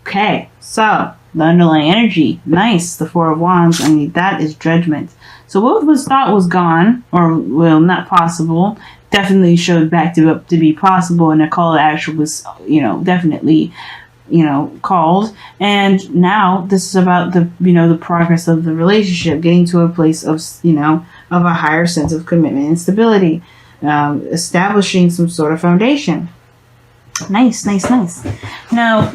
Okay, so the underlying energy, nice. The Four of Wands, I mean, that is judgment. So what was thought was gone, or well, not possible, definitely showed back to be possible, and a call to action was, definitely, called. And now this is about the progress of the relationship, getting to a place of, of a higher sense of commitment and stability, establishing some sort of foundation. Nice. Now,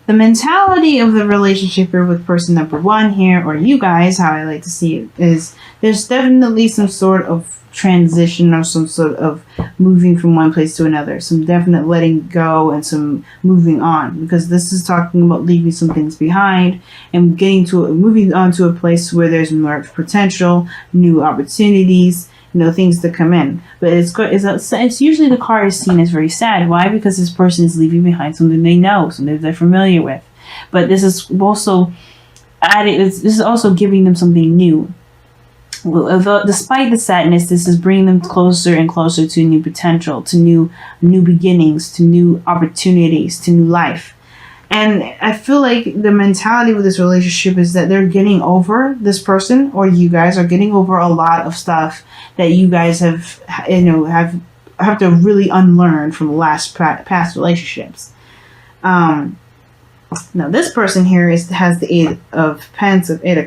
the mentality of the relationship here with person number one here, or you guys, how I like to see it, is there's definitely some sort of transition or some sort of moving from one place to another, some definite letting go and some moving on, because this is talking about leaving some things behind and moving on to a place where there's more potential, new opportunities, things to come in. But it's usually the card is seen as very sad. Why? Because this person is leaving behind something they know, something they're familiar with. But this is also giving them something new. Despite the sadness, this is bringing them closer and closer to new potential, to new beginnings, to new opportunities, to new life. And I feel like the mentality with this relationship is that they're getting over this person, or you guys are getting over a lot of stuff that you guys have to really unlearn from past relationships. Now this person here has the Eight of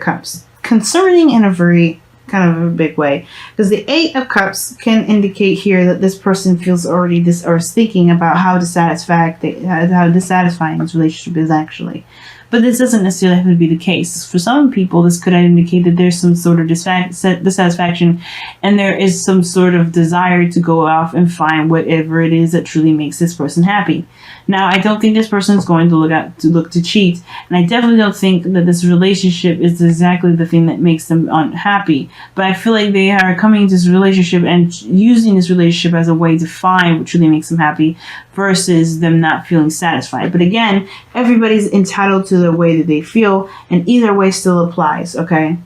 Cups, concerning in a very kind of a big way, because the Eight of Cups can indicate here that this person feels already or is thinking about how dissatisfying this relationship is actually. But this doesn't necessarily have to be the case. For some people, this could indicate that there's some sort of dissatisfaction, and there is some sort of desire to go off and find whatever it is that truly makes this person happy. Now, I don't think this person is going to look to cheat, and I definitely don't think that this relationship is exactly the thing that makes them unhappy. But I feel like they are coming into this relationship and using this relationship as a way to find what truly makes them happy, versus them not feeling satisfied. But again, everybody's entitled to the way that they feel, and either way still applies. Okay.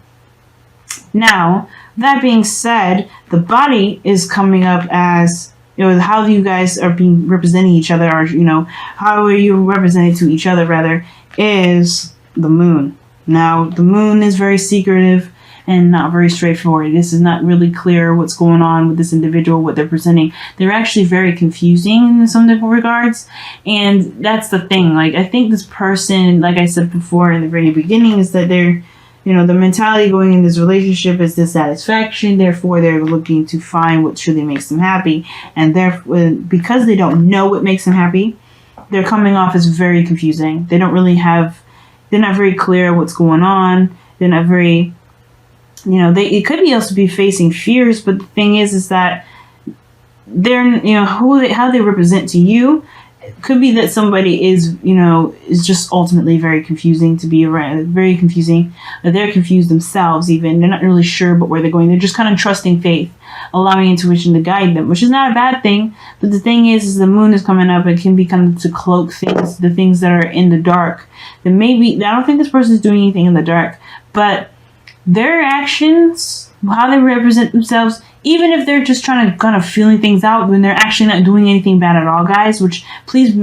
Now, that being said, the body is coming up as, how you guys are being representing each other, or, how are you represented to each other, rather, is the moon. Now, the moon is very secretive and not very straightforward. This is not really clear what's going on with this individual, what they're presenting. They're actually very confusing in some different regards. And that's the thing. Like, I think this person, like I said before in the very beginning, is that they're, the mentality going in this relationship is dissatisfaction. Therefore, they're looking to find what truly makes them happy. And therefore, because they don't know what makes them happy, they're coming off as very confusing. They're not very clear what's going on. They're not very, it could be also be facing fears. But the thing is that they're, how they represent to you. It could be that somebody is just ultimately very confusing to be around, very confusing. They're confused themselves even. They're not really sure about where they're going. They're just kind of trusting faith, allowing intuition to guide them, which is not a bad thing. But the thing is the moon is coming up. It can be kind of to cloak things, the things that are in the dark. That maybe, I don't think this person is doing anything in the dark, but their actions, how they represent themselves, even if they're just trying to kind of feeling things out when they're actually not doing anything bad at all, guys, which please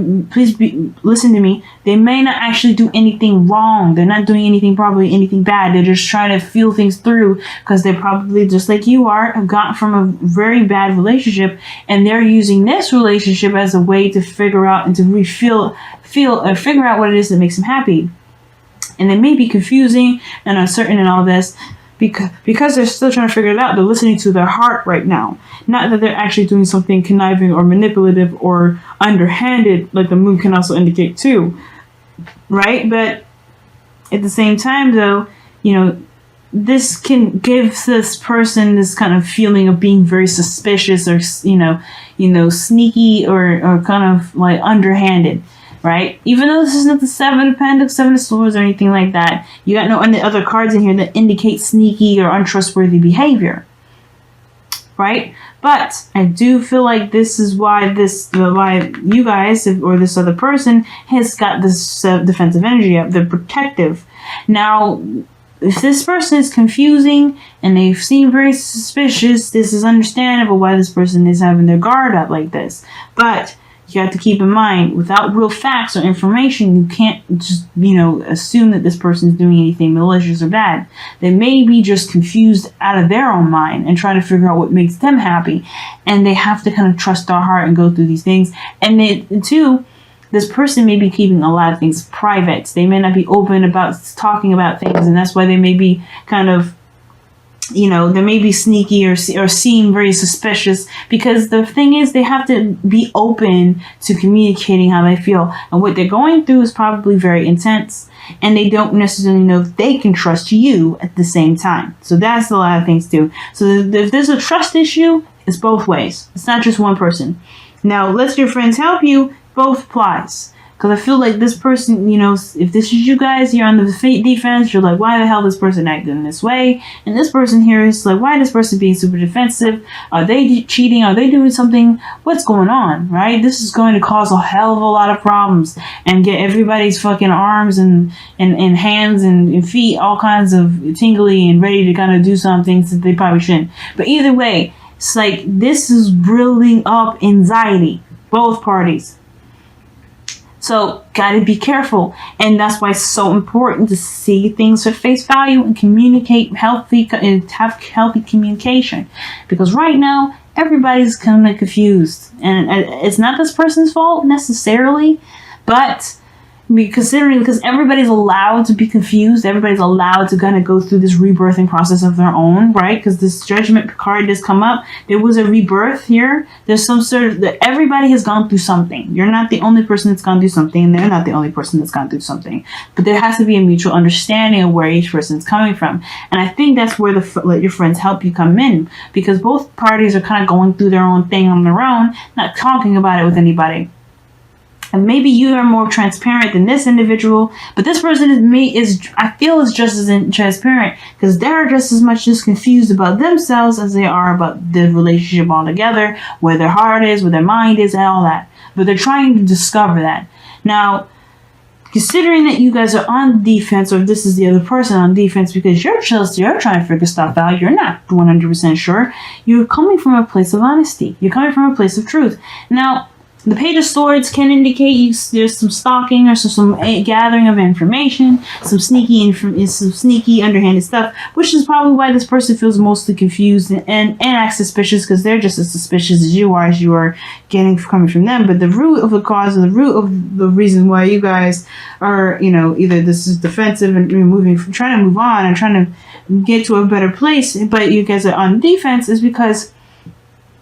listen to me. They may not actually do anything wrong. They're not doing anything bad. They're just trying to feel things through, because they probably, just like you are, have gotten from a very bad relationship, and they're using this relationship as a way to figure out and to figure out what it is that makes them happy. And they may be confusing and uncertain and all this, because they're still trying to figure it out. They're listening to their heart right now. Not that they're actually doing something conniving or manipulative or underhanded, like the moon can also indicate too. Right? But at the same time, though, this can give this person this kind of feeling of being very suspicious, or, sneaky, or kind of like underhanded. Right? Even though this isn't the Seven of Pentacles, Seven of Swords, or anything like that, you got no other cards in here that indicate sneaky or untrustworthy behavior. Right? But I do feel like this is why you guys, or this other person, has got this defensive energy up. They're protective. Now, if this person is confusing and they seem very suspicious, this is understandable why this person is having their guard up like this. But you have to keep in mind, without real facts or information, you can't just, assume that this person is doing anything malicious or bad. They may be just confused out of their own mind and trying to figure out what makes them happy. And they have to kind of trust their heart and go through these things. And then, too, this person may be keeping a lot of things private. They may not be open about talking about things, and that's why they may be kind of, they may be sneaky or seem very suspicious, because the thing is, they have to be open to communicating how they feel, and what they're going through is probably very intense, and they don't necessarily know if they can trust you at the same time. So that's a lot of things too. So if there's a trust issue, it's both ways. It's not just one person. Now, let your friends help you. Both applies. Because I feel like this person, if this is you guys, you're on the defense, you're like, why the hell this person acting this way? And this person here is like, why this person being super defensive? Are they cheating? Are they doing something? What's going on, right? This is going to cause a hell of a lot of problems and get everybody's fucking arms and hands and feet all kinds of tingly and ready to kind of do some things that they probably shouldn't. But either way, it's like, this is building up anxiety, both parties. So, gotta be careful. And that's why it's so important to see things at face value and communicate and have healthy communication. Because right now, everybody's kind of confused. And it's not this person's fault necessarily, but because everybody's allowed to be confused, everybody's allowed to kind of go through this rebirthing process of their own, right? Because this judgment card does come up. There was a rebirth here. There's some sort of, everybody has gone through something. You're not the only person that's gone through something, and they're not the only person that's gone through something. But there has to be a mutual understanding of where each person's coming from. And I think that's where let your friends help you come in, because both parties are kind of going through their own thing on their own, not talking about it with anybody. And maybe you are more transparent than this individual, but this person I feel is just as transparent, because they're just as much just confused about themselves as they are about the relationship altogether, where their heart is, where their mind is, and all that. But they're trying to discover that. Now, considering that you guys are on defense, or this is the other person on defense, because you're trying to figure stuff out, you're not 100% sure, you're coming from a place of honesty. You're coming from a place of truth. Now, the Page of Swords can indicate there's some stalking or some gathering of information, some sneaky underhanded stuff, which is probably why this person feels mostly confused and acts suspicious, because they're just as suspicious as you are getting coming from them. But the root of the cause, or the root of the reason why you guys are, either this is defensive and trying to move on and trying to get to a better place, but you guys are on defense, is because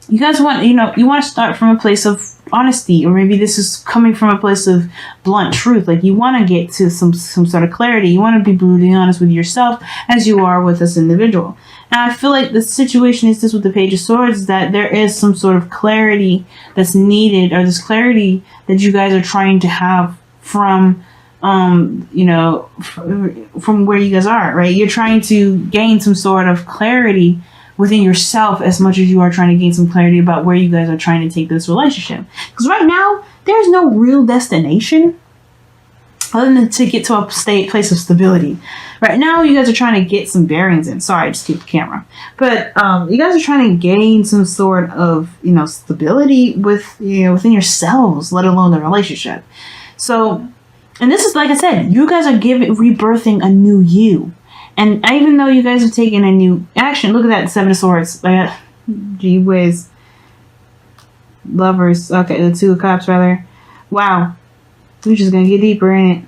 you guys want, you want to start from a place of honesty, or maybe this is coming from a place of blunt truth. Like, you want to get to some sort of clarity. You want to be brutally honest with yourself as you are with this individual. And I feel like the situation is this with the Page of Swords, that there is some sort of clarity that's needed, or this clarity that you guys are trying to have from from where you guys are, right? You're trying to gain some sort of clarity within yourself as much as you are trying to gain some clarity about where you guys are trying to take this relationship. Because right now, there's no real destination other than to get to a place of stability. Right now, you guys are trying to get some bearings in. Sorry, I just keep the camera. But you guys are trying to gain some sort of, stability within yourselves, let alone the relationship. So, and this is, like I said, you guys are rebirthing a new you. And even though you guys have taken a new action, look at that, 7 of Swords. Gee whiz. Lovers. Okay, the 2 of Cups, rather. Wow. We're just going to get deeper in it.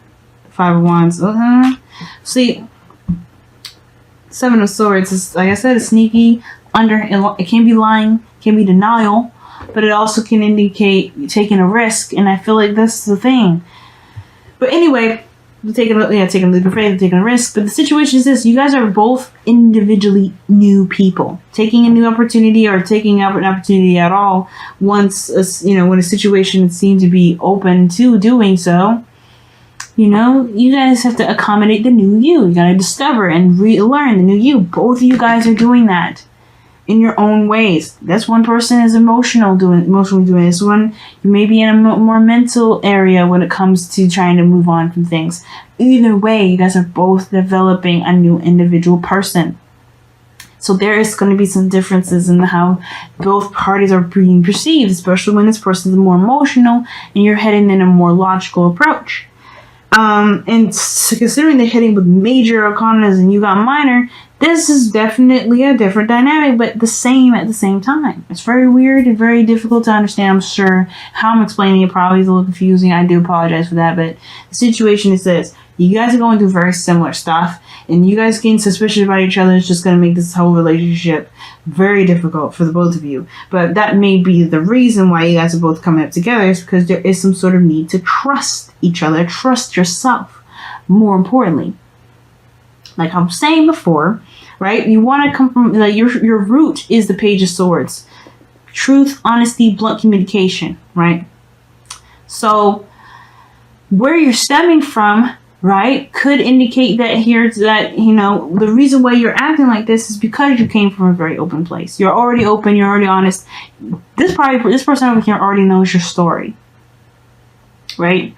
5 of Wands. See, 7 of Swords is, like I said, it's sneaky. It can be lying, can be denial, but it also can indicate taking a risk. And I feel like that's the thing. But anyway, taking a leap of faith, taking a risk. But the situation is this: you guys are both individually new people, taking a new opportunity, or taking up an opportunity at all once, when a situation seems to be open to doing so. You guys have to accommodate the new you. You gotta discover and relearn the new you. Both of you guys are doing that in your own ways. This one person is emotionally doing this one. You may be in a more mental area when it comes to trying to move on from things. Either way, you guys are both developing a new individual person. So there is going to be some differences in how both parties are being perceived, especially when this person is more emotional and you're heading in a more logical approach. And considering they're hitting with major arcanas and you got minor, this is definitely a different dynamic, but the same at the same time. It's very weird and very difficult to understand. I'm sure how I'm explaining it probably is a little confusing. I do apologize for that, but the situation is this. You guys are going through very similar stuff, and you guys getting suspicious about each other is just going to make this whole relationship very difficult for the both of you. But that may be the reason why you guys are both coming up together, is because there is some sort of need to trust each other, trust yourself, more importantly. Like I was saying before, right? You want to come from, like, your root is the Page of Swords. Truth, honesty, blunt communication, right? So where you're stemming from, right, could indicate that here that, you know, the reason why you're acting like this is because you came from a very open place. You're already open, you're already honest. This person over here already knows your story, right?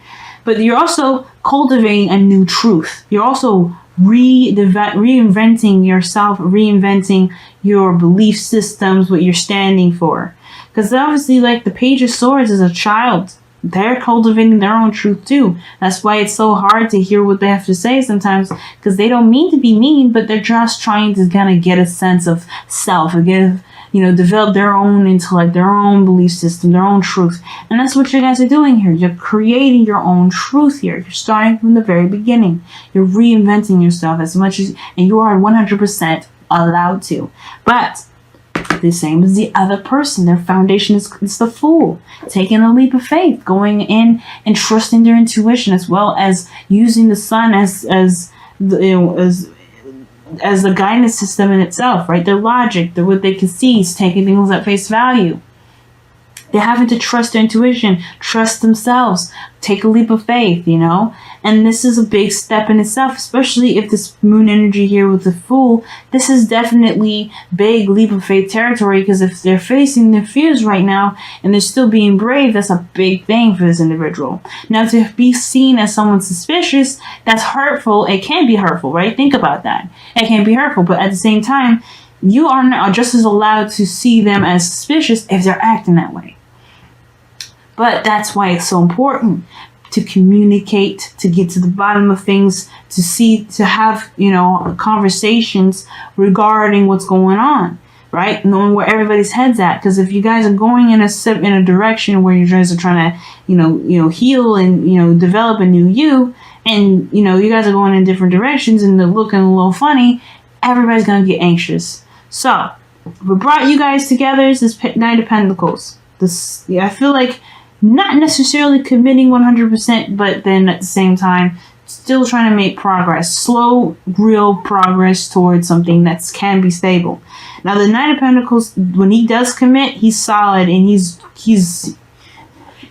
But you're also cultivating a new truth. You're also reinventing yourself, reinventing your belief systems, what you're standing for. Because obviously, like, the Page of Swords is a child. They're cultivating their own truth too. That's why it's so hard to hear what they have to say sometimes, because they don't mean to be mean, but they're just trying to kind of get a sense of self, again, you know, develop their own intellect, their own belief system, their own truth. And that's what you guys are doing here. You're creating your own truth here. You're starting from the very beginning. You're reinventing yourself as much as, and you are 100% allowed to. But the same as the other person, their foundation is the Fool, taking a leap of faith, going in and trusting their intuition, as well as using the Sun as the guidance system in itself, right? Their logic, what they can see, is taking things at face value. They're having to trust their intuition, trust themselves, take a leap of faith, you know? And this is a big step in itself, especially if this moon energy here with the Fool, this is definitely big leap of faith territory, because if they're facing their fears right now and they're still being brave, that's a big thing for this individual. Now, to be seen as someone suspicious, that's hurtful. It can be hurtful, right? Think about that. It can be hurtful, but at the same time, you are just as allowed to see them as suspicious if they're acting that way. But that's why it's so important to communicate, to get to the bottom of things, to have, you know, conversations regarding what's going on, right? Knowing where everybody's head's at. Because if you guys are going in a direction where you guys are trying to, you know, heal and, you know, develop a new you, and, you know, you guys are going in different directions and they're looking a little funny, everybody's going to get anxious. So, what brought you guys together is this Knight of Pentacles. I feel like not necessarily committing 100%, but then at the same time, still trying to make progress. Slow, real progress towards something that can be stable. Now, the Knight of Pentacles, when he does commit, he's solid, and he's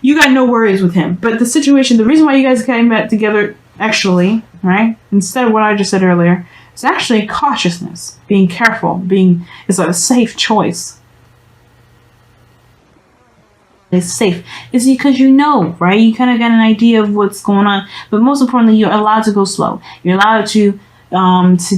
you got no worries with him. But the situation, the reason why you guys came back together, actually, right, instead of what I just said earlier, it's actually cautiousness, being careful, it's a safe choice. It's safe. It's because you know, right? You kind of got an idea of what's going on, but most importantly, you're allowed to go slow. You're allowed to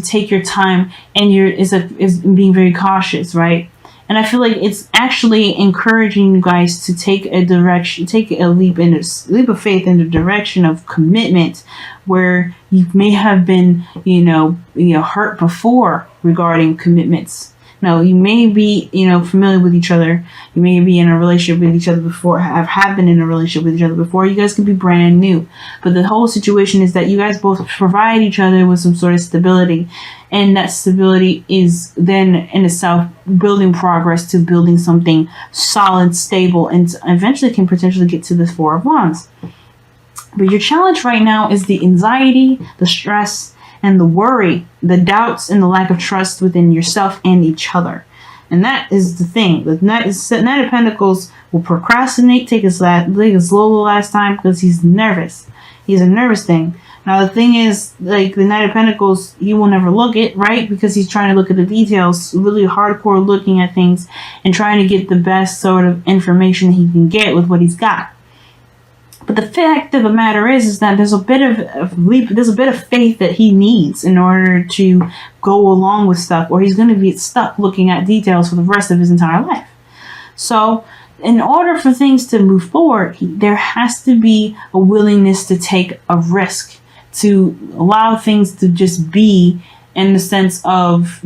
take your time, and is being very cautious, right? And I feel like it's actually encouraging you guys to take a leap of faith in the direction of commitment, where you may have been, you know, hurt before regarding commitments. No, you may be, you know, familiar with each other. You may be in a relationship with each other before, have been in a relationship with each other before. You guys could be brand new. But the whole situation is that you guys both provide each other with some sort of stability. And that stability is then in itself building progress to building something solid, stable, and eventually can potentially get to the Four of Wands. But your challenge right now is the anxiety, the stress, and the worry, the doubts, and the lack of trust within yourself and each other. And that is the thing. The Knight of Pentacles will procrastinate, take his slow the last time, because he's nervous. He's a nervous thing. Now, the thing is, like, the Knight of Pentacles, he will never look it, right? Because he's trying to look at the details, really hardcore looking at things and trying to get the best sort of information he can get with what he's got. But the fact of the matter is that there's a bit of faith that he needs in order to go along with stuff, or he's going to be stuck looking at details for the rest of his entire life. So, in order for things to move forward, there has to be a willingness to take a risk, to allow things to just be, in the sense of,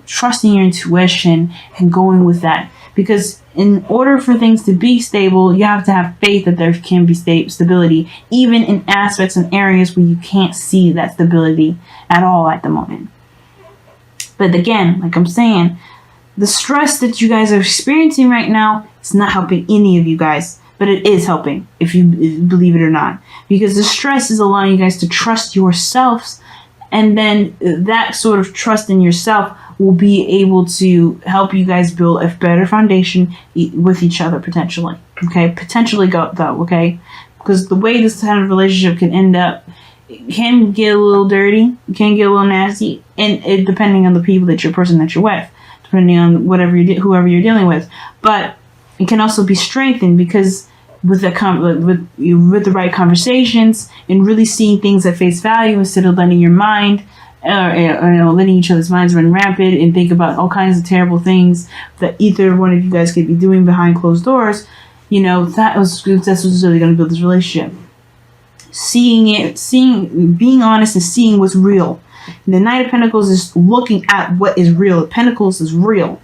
trusting your intuition and going with that. Because in order for things to be stable, you have to have faith that there can be stability, even in aspects and areas where you can't see that stability at all at the moment. But again, like I'm saying, the stress that you guys are experiencing right now is not helping any of you guys, but it is helping, if you believe it or not. Because the stress is allowing you guys to trust yourselves, and then that sort of trust in yourself will be able to help you guys build a better foundation with each other, potentially. Okay? Potentially though, okay? Because the way this kind of relationship can end up, it can get a little dirty, it can get a little nasty, and it, depending on the people that you're with, depending on whoever you're dealing with. But it can also be strengthened, because with the right conversations and really seeing things at face value, instead of letting your mind letting each other's minds run rampant and think about all kinds of terrible things that either one of you guys could be doing behind closed doors. That's what's really going to build this relationship. Being honest and seeing what's real. And the Knight of Pentacles is looking at what is real. Pentacles is real.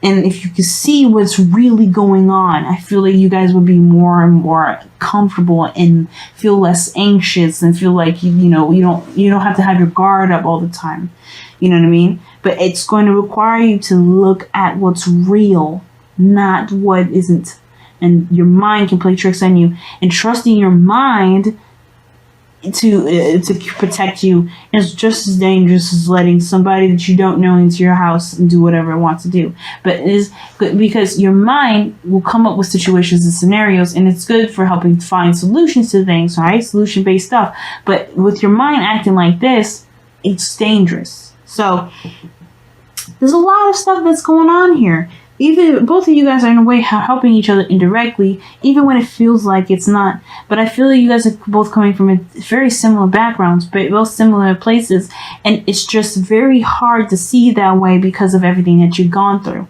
And if you can see what's really going on, I feel like you guys will be more and more comfortable and feel less anxious and feel like you don't have to have your guard up all the time. You know what I mean? But it's going to require you to look at what's real, not what isn't. And your mind can play tricks on you. And trusting your mind to protect you is just as dangerous as letting somebody that you don't know into your house and do whatever it wants to do. But it is good because your mind will come up with situations and scenarios, and it's good for helping find solutions to things, right? Solution-based stuff. But with your mind acting like this, it's dangerous. So there's a lot of stuff that's going on here. Either both of you guys are in a way helping each other indirectly, even when it feels like it's not. But I feel like you guys are both coming from very similar backgrounds, but both similar places. And it's just very hard to see that way because of everything that you've gone through.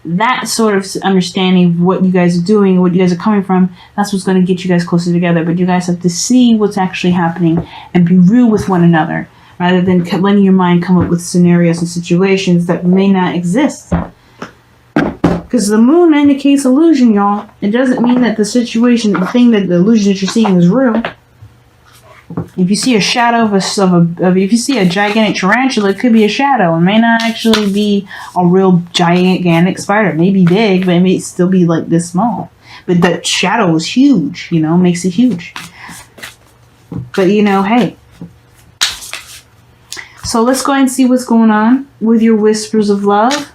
That sort of understanding of what you guys are doing, what you guys are coming from, that's what's going to get you guys closer together. But you guys have to see what's actually happening and be real with one another, rather than letting your mind come up with scenarios and situations that may not exist. Because the moon indicates illusion, y'all. It doesn't mean that the illusion that you're seeing is real. If you see a shadow if you see a gigantic tarantula, it could be a shadow. It may not actually be a real gigantic spider. It may be big, but it may still be like this small. But the shadow is huge, makes it huge. But hey. So let's go ahead and see what's going on with your whispers of love.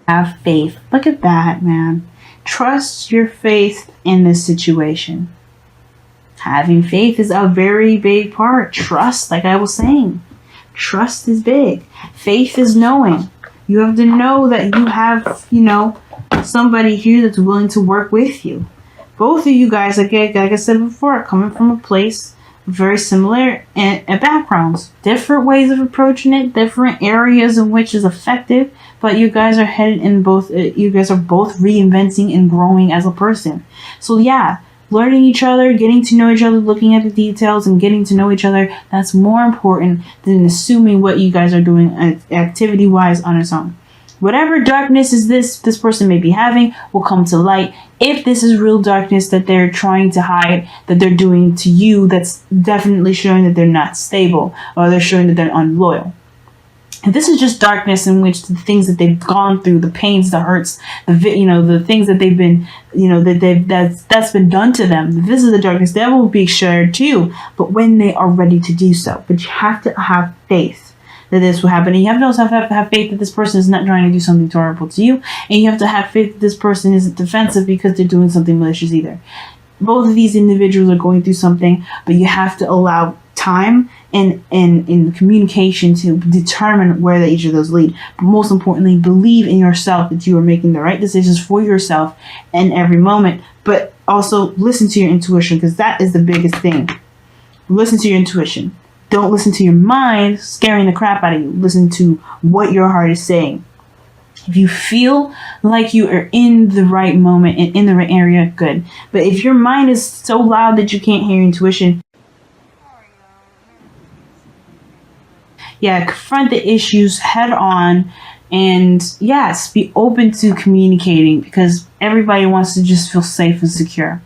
Have faith. Look at that, man. Trust your faith in this situation. Having faith is a very big part. Trust, like I was saying. Trust is big. Faith is knowing. You have to know that you have, somebody here that's willing to work with you. Both of you guys, like I said before, are coming from a place very similar in backgrounds. Different ways of approaching it, different areas in which is effective. But you guys are headed in both, you guys are both reinventing and growing as a person. So yeah, learning each other, getting to know each other, looking at the details and getting to know each other, that's more important than assuming what you guys are doing activity-wise on its own. Whatever darkness is this person may be having will come to light. If this is real darkness that they're trying to hide, that they're doing to you, that's definitely showing that they're not stable, or they're showing that they're unloyal. And this is just darkness in which the things that they've gone through, the pains, the hurts, the things that they've been, that's been done to them. This is the darkness that will be shared too, but when they are ready to do so. But you have to have faith that this will happen. And you have to also have faith that this person is not trying to do something terrible to you. And you have to have faith that this person isn't defensive because they're doing something malicious either. Both of these individuals are going through something, but you have to allow time in communication to determine where each of those lead. But most importantly, believe in yourself that you are making the right decisions for yourself in every moment. But also listen to your intuition, because that is the biggest thing. Listen to your intuition. Don't listen to your mind scaring the crap out of you. Listen to what your heart is saying. If you feel like you are in the right moment and in the right area, good. But if your mind is so loud that you can't hear your intuition, yeah, confront the issues head on. And yes, be open to communicating, because everybody wants to just feel safe and secure.